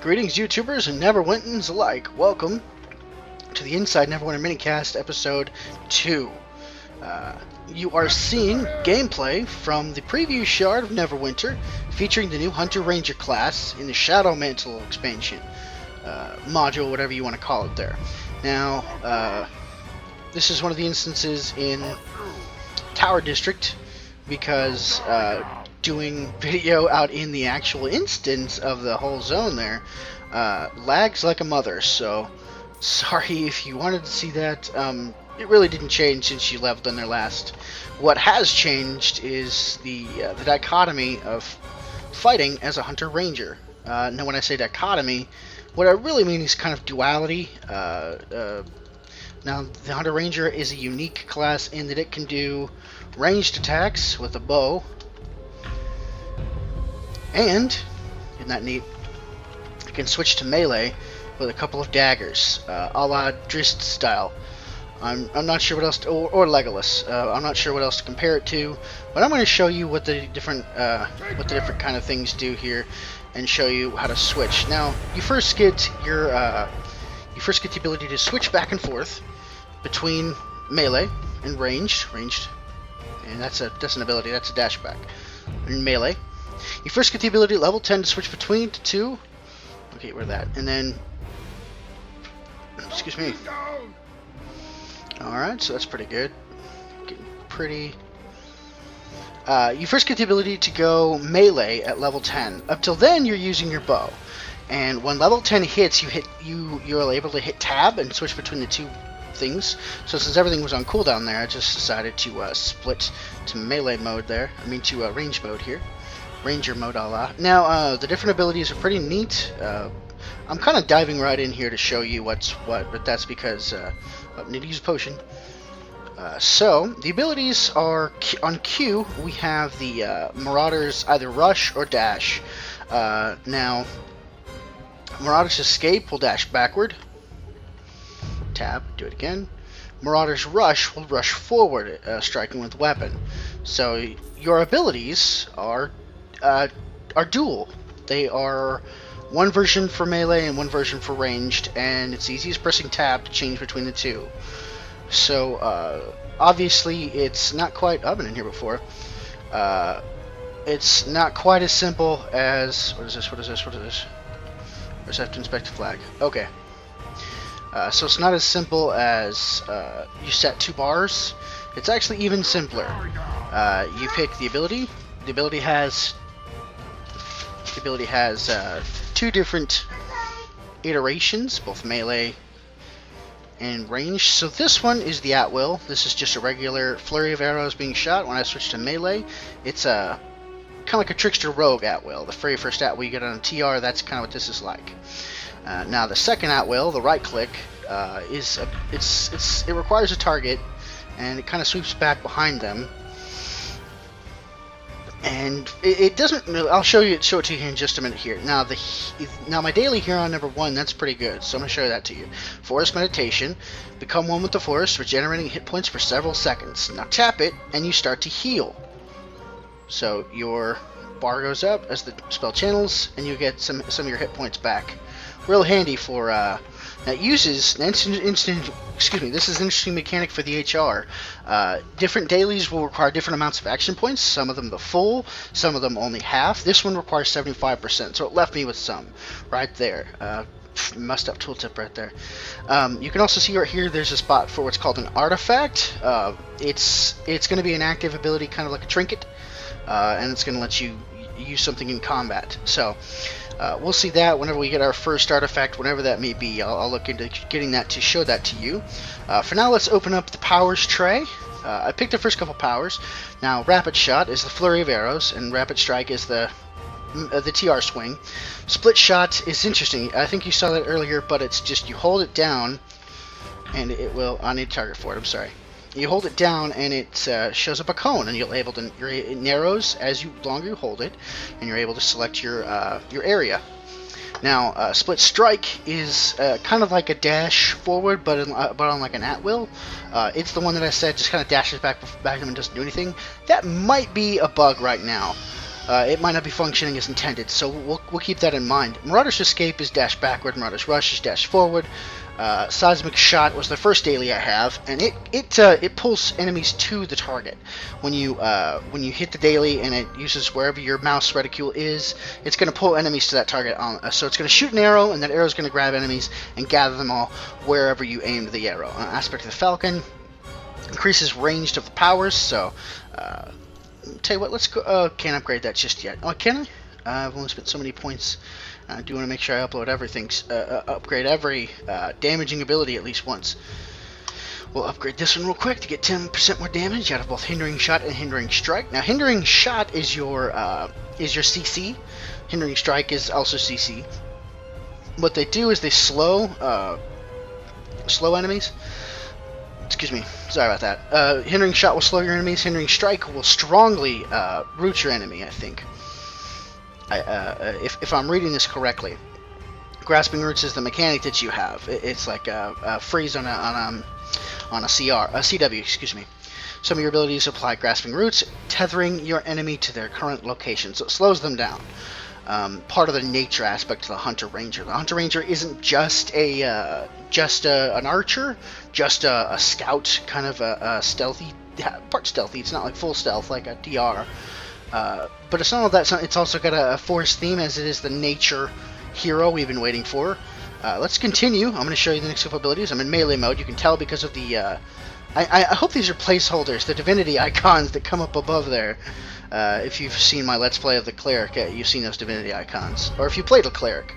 Greetings, YouTubers and Neverwinters alike. Welcome to the Inside Neverwinter Minicast, Episode 2. You are seeing gameplay from the preview shard of Neverwinter, featuring the new Hunter Ranger class in the Shadow Mantle expansion module, whatever you want to call it there. Now, this is one of the instances in Tower District, because doing video out in the actual instance of the whole zone there lags like a mother, so sorry if you wanted to see that. It really didn't change since you leveled in there last. What has changed is the dichotomy of fighting as a Hunter Ranger. Now when I say dichotomy, what I really mean is kind of duality. Now the Hunter Ranger is a unique class in that it can do ranged attacks with a bow, and, isn't that neat, you can switch to melee with a couple of daggers, a la Drist style. I'm not sure what else to, or Legolas. I'm not sure what else to compare it to, but I'm going to show you what the different kind of things do here, and show you how to switch. Now, you first get the ability to switch back and forth between melee and ranged, and that's an ability. That's a dash back. And melee. You first get the ability at level 10 to switch between the two. Okay, we're that. And then, excuse me. Alright, so that's pretty good. Getting pretty... you first get the ability to go melee at level 10. Up till then, you're using your bow. And when level 10 hits, you're able to hit tab and switch between the two things. So since everything was on cooldown there, I just decided to split to melee mode there. I mean to range mode here. Ranger mode a la. Now, the different abilities are pretty neat. I'm kind of diving right in here to show you what's what, but that's because I need to use a potion. So, the abilities are, on Q, we have the Marauder's either Rush or Dash. Now, Marauder's Escape will dash backward. Tab, do it again. Marauder's Rush will rush forward, striking with weapon. So, your abilities are dual. They are one version for melee and one version for ranged, and it's easy as pressing tab to change between the two. So obviously it's not quite... I've been in here before. It's not quite as simple as... What is this? Or does I have to inspect the flag? Okay. So it's not as simple as you set two bars. It's actually even simpler. You pick the ability. The ability has two different iterations, both melee and ranged. So this one is the at will. This is just a regular flurry of arrows being shot. When I switch to melee, it's kind of like a trickster rogue at will. The very first at will you get on a TR, that's kind of what this is like. Now the second at will, the right click, it requires a target, and it kind of sweeps back behind them. And it doesn't. I'll show it to you here in just a minute. Here now, my daily here on number 1, that's pretty good. So I'm gonna show that to you. Forest meditation, become one with the forest, regenerating hit points for several seconds. Now tap it, and you start to heal. So your bar goes up as the spell channels, and you get some of your hit points back. Real handy for. That uses instant. Excuse me. This is an interesting mechanic for the HR. Different dailies will require different amounts of action points. Some of them the full, some of them only half. This one requires 75%, so it left me with some right there. Messed up tooltip right there. You can also see right here. There's a spot for what's called an artifact. It's going to be an active ability, kind of like a trinket, and it's going to let you use something in combat. So. We'll see that whenever we get our first artifact, whenever that may be. I'll look into getting that to show that to you. For now, let's open up the powers tray. I picked the first couple powers. Now, Rapid Shot is the flurry of arrows, and Rapid Strike is the TR swing. Split Shot is interesting. I think you saw that earlier, but it's just you hold it down, and it will... I need a target for it, I'm sorry. You hold it down, and it shows up a cone, and it narrows as longer you hold it, and you're able to select your area. Now, Split Strike is kind of like a dash forward, but on like an at-will. It's the one that I said just kind of dashes back and doesn't do anything. That might be a bug right now. it might not be functioning as intended. So we'll keep that in mind. Marauder's Escape is dash backward. Marauder's Rush is dash forward. Seismic Shot was the first daily I have, and it pulls enemies to the target. When you hit the daily and it uses wherever your mouse reticule is, it's going to pull enemies to that target. So it's going to shoot an arrow, and that arrow is going to grab enemies and gather them all wherever you aimed the arrow. Aspect of the Falcon increases range of the powers. So tell you what, let's go. Can't upgrade that just yet. Oh, can I? I've only spent so many points. I do want to make sure I upload everything, upgrade every damaging ability at least once. We'll upgrade this one real quick to get 10% more damage out of both Hindering Shot and Hindering Strike. Now, Hindering Shot is your CC. Hindering Strike is also CC. What they do is they slow enemies. Excuse me, sorry about that. Hindering Shot will slow your enemies. Hindering Strike will strongly root your enemy, I think. If I'm reading this correctly, Grasping Roots is the mechanic that you have. It's like a freeze on a CW, excuse me. Some of your abilities apply Grasping Roots, tethering your enemy to their current location, so it slows them down. Part of the nature aspect of the Hunter Ranger. The Hunter Ranger isn't just an archer, just a scout, kind of a stealthy, part stealthy. It's not like full stealth like a DR. But it's not all that. It's also got a forest theme, as it is the nature hero we've been waiting for. Let's continue. I'm going to show you the next couple abilities. I'm in melee mode. You can tell because of the... I hope these are placeholders, the divinity icons that come up above there. If you've seen my Let's Play of the Cleric, you've seen those divinity icons. Or if you played a Cleric.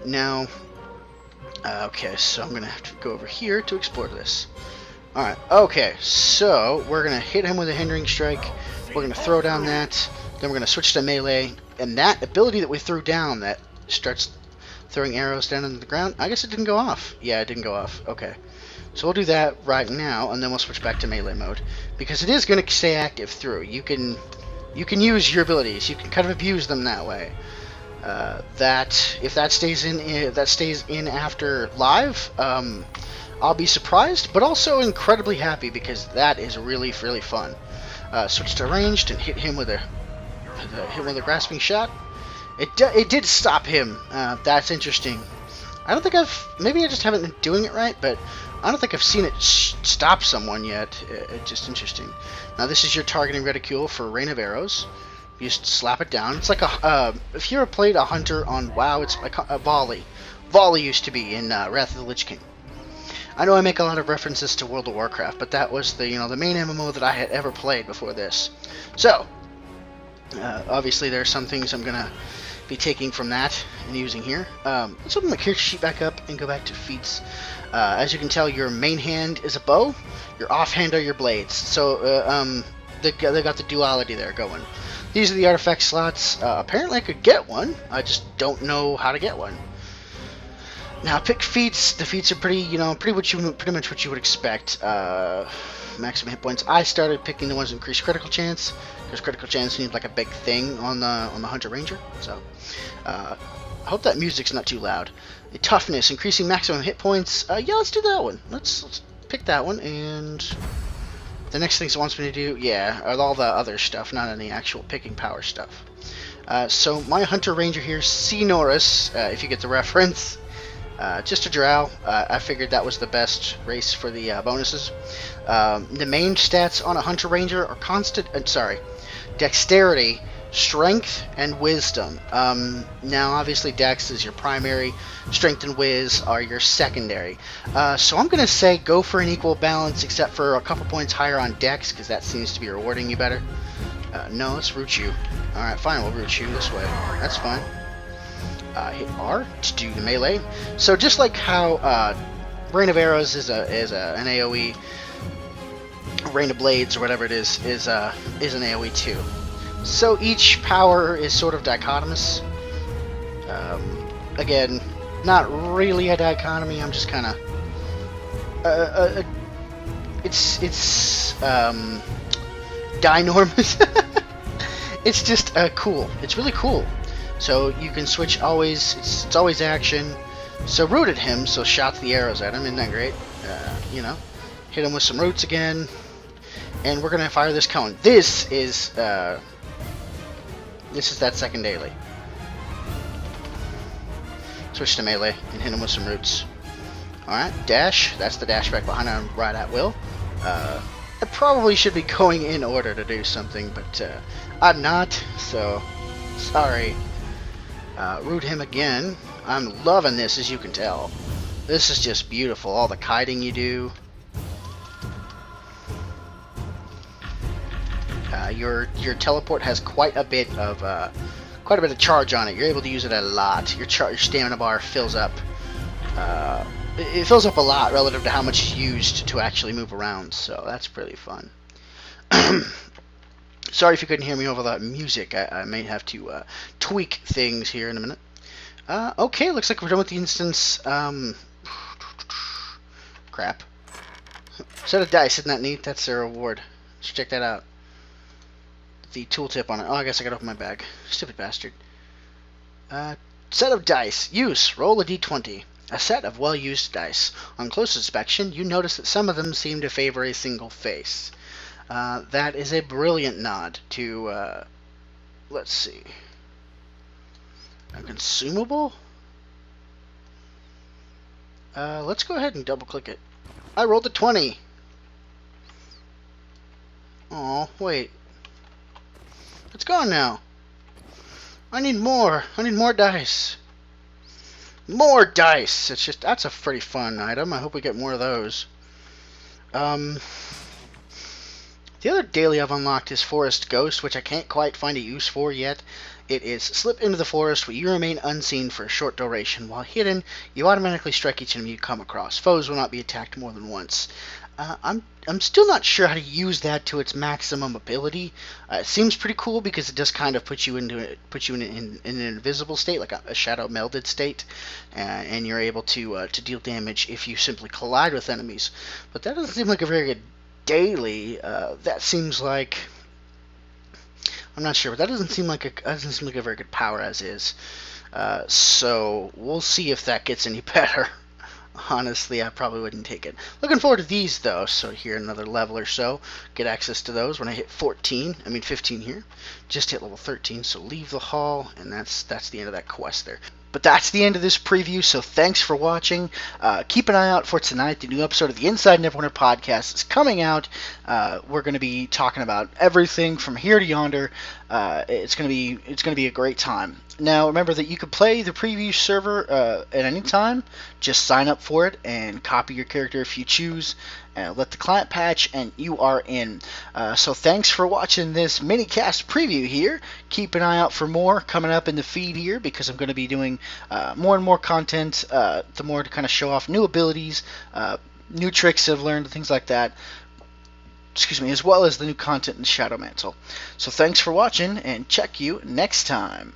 Now... okay, so I'm going to have to go over here to explore this. Alright, okay, so we're going to hit him with a Hindering Strike. We're going to throw down that. Then we're going to switch to melee. And that ability that we threw down that starts throwing arrows down into the ground, I guess it didn't go off. Yeah, it didn't go off. Okay. So we'll do that right now, and then we'll switch back to melee mode. Because it is going to stay active through. You can use your abilities. You can kind of abuse them that way. If that stays in after live, I'll be surprised, but also incredibly happy, because that is really, really fun. Switch to ranged and hit him with a grasping shot. It did stop him. That's interesting. I don't think maybe I just haven't been doing it right, but I don't think I've seen it stop someone yet. It's just interesting. Now this is your targeting reticule for Rain of Arrows. You just slap it down. It's like if you ever played a hunter on WoW, it's like a volley. Volley used to be in Wrath of the Lich King. I know I make a lot of references to World of Warcraft, but that was the main MMO that I had ever played before this. So, obviously there are some things I'm gonna be taking from that and using here. Let's open my character sheet back up and go back to feats. As you can tell, your main hand is a bow, your offhand are your blades. So they got the duality there going. These are the artifact slots. Apparently I could get one. I just don't know how to get one. Now pick feats. The feats are pretty much what you would expect. Maximum hit points. I started picking the ones that increase critical chance, because critical chance seems like a big thing on the Hunter Ranger. So I hope that music's not too loud. Toughness, increasing maximum hit points. Yeah, let's do that one. Let's pick that one. And the next things it wants me to do, yeah, are all the other stuff, not any actual picking power stuff. So my Hunter Ranger here, C. Norris, if you get the reference. Just a drow. I figured that was the best race for the bonuses. The main stats on a Hunter Ranger are dexterity, strength, and wisdom. Now, obviously, dex is your primary. Strength and wiz are your secondary. So I'm going to say go for an equal balance, except for a couple points higher on dex, because that seems to be rewarding you better. No, let's root you. Alright, fine, we'll root you this way. That's fine. Hit R to do the melee. So just like how Rain of Arrows is an AoE, Rain of Blades or whatever it is an AoE too. So each power is sort of dichotomous. Again, not really a dichotomy. I'm just kind of it's dinormous. It's just cool. It's really cool. So you can switch always. It's always action. So root at him. So shot the arrows at him. Isn't that great? Hit him with some roots again. And we're gonna fire this cone. This is This is that second daily. Switch to melee and hit him with some roots. Alright, dash. That's the dash back behind on right at will. I probably should be going in order to do something, but I'm not, so sorry. Root him again. I'm loving this, as you can tell. This is just beautiful. All the kiting you do. Your teleport has quite a bit of charge on it. You're able to use it a lot. Your stamina bar fills up. It fills up a lot relative to how much is used to actually move around. So that's pretty fun. Sorry if you couldn't hear me over that music. I may have to tweak things here in a minute. Okay, looks like we're done with the instance. Crap. Set of dice, isn't that neat? That's their reward. Let's check that out. The tooltip on it. Oh, I guess I gotta open my bag. Stupid bastard. Set of dice. Use. Roll a d20. A set of well-used dice. On close inspection, you notice that some of them seem to favor a single face. That is a brilliant nod to, let's see. A consumable? Let's go ahead and double-click it. I rolled a 20. Oh, wait. It's gone now. I need more. I need more dice. More dice! It's just, that's a pretty fun item. I hope we get more of those. The other daily I've unlocked is Forest Ghost, which I can't quite find a use for yet. It is slip into the forest where you remain unseen for a short duration. While hidden, you automatically strike each enemy you come across. Foes will not be attacked more than once. I'm still not sure how to use that to its maximum ability. It seems pretty cool because it does kind of put you in an invisible state, like a shadow melded state, and you're able to deal damage if you simply collide with enemies. But that doesn't seem like a very good daily. That seems like, I'm not sure, but that doesn't seem like a very good power as is. So we'll see if that gets any better. Honestly, I probably wouldn't take it. Looking forward to these, though. So here, another level or so. Get access to those when I hit 15 here. Just hit level 13, so leave the hall, and that's the end of that quest there. But that's the end of this preview, so thanks for watching. Keep an eye out for tonight. The new episode of the Inside Neverwinter podcast is coming out. We're going to be talking about everything from here to yonder. It's going to be a great time. Now, remember that you can play the preview server at any time. Just sign up for it and copy your character if you choose. Let the client patch, and you are in. So thanks for watching this minicast preview here. Keep an eye out for more coming up in the feed here, because I'm going to be doing more and more content, the more to kind of show off new abilities, new tricks I've learned, things like that. Excuse me, as well as the new content in Shadow Mantle. So thanks for watching, and check you next time.